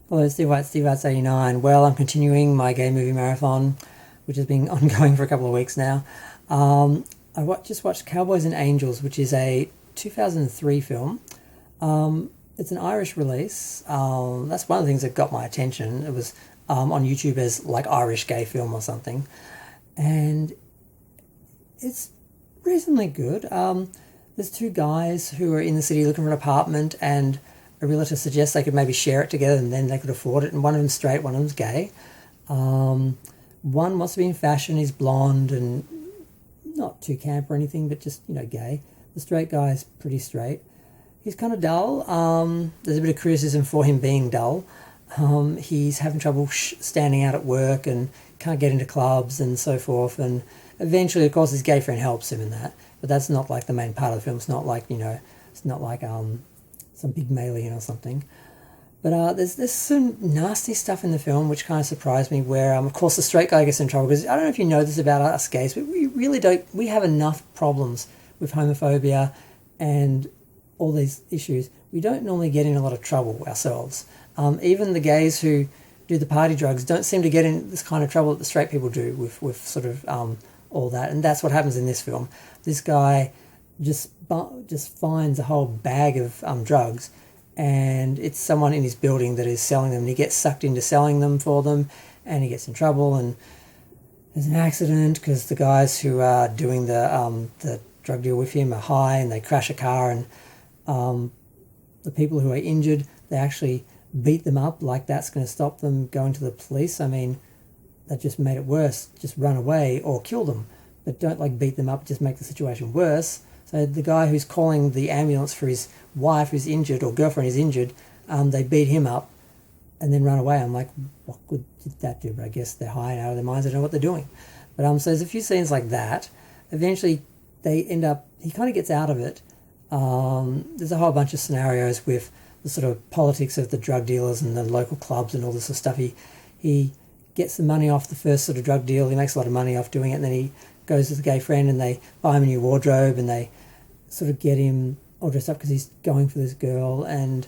Hello, Steve White, Steve White's 89. Well, I'm continuing my gay movie marathon, which has been ongoing for a couple of weeks now. Just watched Cowboys and Angels, which is a 2003 film. It's an Irish release. That's one of the things that got my attention. It was on YouTube as like Irish gay film or something. And it's reasonably good. There's two guys who are in the city looking for an apartment, and a realtor suggests they could maybe share it together and then they could afford it. And one of them's straight, one of them's gay. One wants to be in fashion, he's blonde and not too camp or anything, but just, gay. The straight guy's pretty straight. He's kind of dull. There's a bit of criticism for him being dull. He's having trouble standing out at work and can't get into clubs and so forth. And eventually, of course, his gay friend helps him in that. But that's not like the main part of the film. It's not like, it's not like some big alien or something. But there's some nasty stuff in the film which kind of surprised me, where of course the straight guy gets in trouble, because I don't know if you know this about us gays, but we really don't. We have enough problems with homophobia and all these issues. We don't normally get in a lot of trouble ourselves. Even the gays who do the party drugs don't seem to get in this kind of trouble that the straight people do with sort of all that. And that's what happens in this film. This guy just finds a whole bag of drugs, and it's someone in his building that is selling them, and he gets sucked into selling them for them, and he gets in trouble, and there's an accident because the guys who are doing the drug deal with him are high, and they crash a car, and the people who are injured, they actually beat them up like that's going to stop them going to the police. I mean, that just made it worse. Just run away or kill them, but don't beat them up, just make the situation worse. So the guy who's calling the ambulance for his wife who's injured, or girlfriend is injured, they beat him up and then run away. I'm like, what good did that do? But I guess they're high and out of their minds. They don't know what they're doing. But so there's a few scenes like that. Eventually, he kind of gets out of it. There's a whole bunch of scenarios with the sort of politics of the drug dealers and the local clubs and all this sort of stuff. He gets the money off the first sort of drug deal. He makes a lot of money off doing it, and then he goes to the gay friend and they buy him a new wardrobe and they sort of get him all dressed up because he's going for this girl. And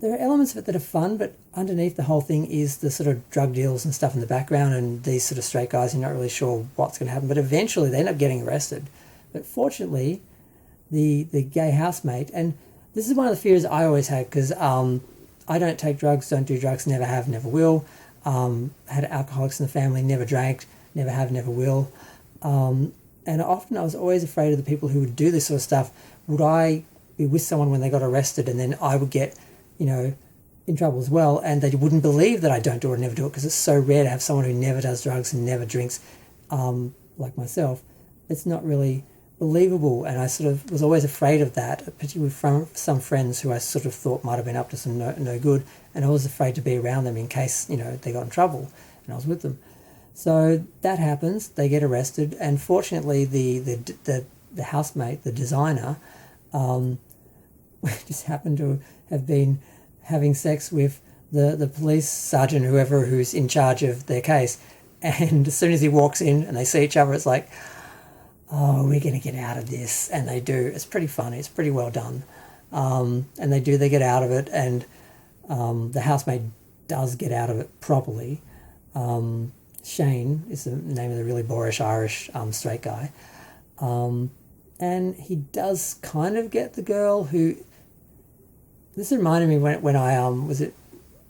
there are elements of it that are fun, but underneath the whole thing is the sort of drug deals and stuff in the background, and these sort of straight guys, you're not really sure what's going to happen, but eventually they end up getting arrested. But fortunately, the gay housemate, and this is one of the fears I always had, because I don't take drugs, don't do drugs, never have, never will. Had alcoholics in the family, never drank, never have, never will. And often I was always afraid of the people who would do this sort of stuff. Would I be with someone when they got arrested, and then I would get, in trouble as well, and they wouldn't believe that I don't do it or never do it, because it's so rare to have someone who never does drugs and never drinks, like myself. It's not really believable, and I sort of was always afraid of that, particularly from some friends who I sort of thought might have been up to some no good, and I was afraid to be around them in case, they got in trouble and I was with them. So that happens, they get arrested, and fortunately the housemate, the designer, just happened to have been having sex with the police sergeant, who's in charge of their case. And as soon as he walks in and they see each other, it's like, oh, we're going to get out of this. And they do. It's pretty funny. It's pretty well done. And they get out of it, and the housemate does get out of it properly. Shane is the name of the really boorish Irish straight guy. And he does kind of get the girl who... This reminded me when I was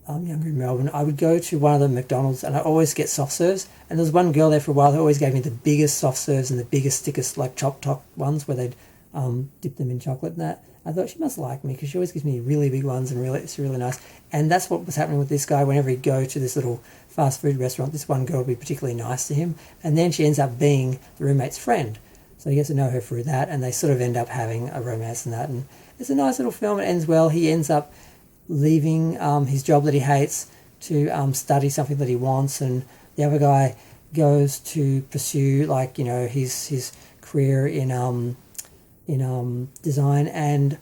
younger in Melbourne, I would go to one of the McDonald's and I always get soft serves. And there was one girl there for a while who always gave me the biggest soft serves and the biggest, thickest, like choc top ones where they'd dip them in chocolate and that. I thought she must like me because she always gives me really big ones, and it's really nice. And that's what was happening with this guy. Whenever he'd go to this little fast food restaurant, this one girl would be particularly nice to him. And then she ends up being the roommate's friend. So he gets to know her through that, and they sort of end up having a romance and that. And it's a nice little film. It ends well. He ends up leaving his job that he hates to study something that he wants, and the other guy goes to pursue his career in design, and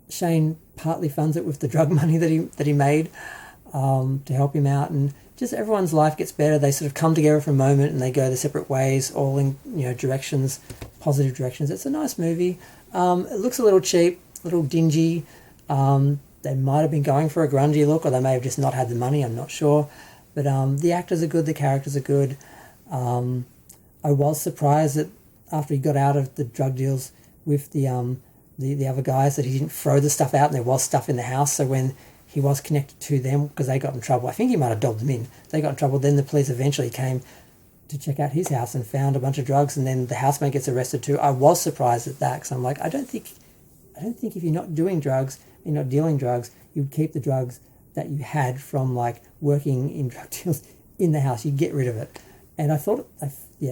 Shane partly funds it with the drug money that he made to help him out, and just everyone's life gets better. They sort of come together for a moment and they go their separate ways, all in directions, positive directions. It's a nice movie. It looks a little cheap, a little dingy. they might have been going for a grungy look, or they may have just not had the money. I'm not sure, but the actors are good, the characters are good. I was surprised that after he got out of the drug deals with the other guys, that he didn't throw the stuff out and there was stuff in the house. So when he was connected to them, because they got in trouble, I think he might have dobbed them in. They got in trouble. Then the police eventually came to check out his house and found a bunch of drugs, and then the housemate gets arrested too. I was surprised at that, because I'm like, I don't think if you're not doing drugs, you're not dealing drugs, you would keep the drugs that you had from like working in drug deals in the house. You'd get rid of it. And I thought,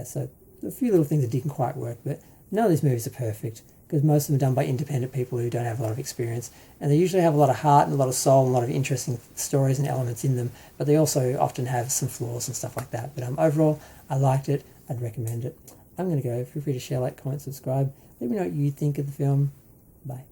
so a few little things that didn't quite work, but none of these movies are perfect, because most of them are done by independent people who don't have a lot of experience, and they usually have a lot of heart and a lot of soul and a lot of interesting stories and elements in them, but they also often have some flaws and stuff like that. But overall, I liked it. I'd recommend it. I'm going to go. Feel free to share, like, comment, subscribe. Let me know what you think of the film. Bye.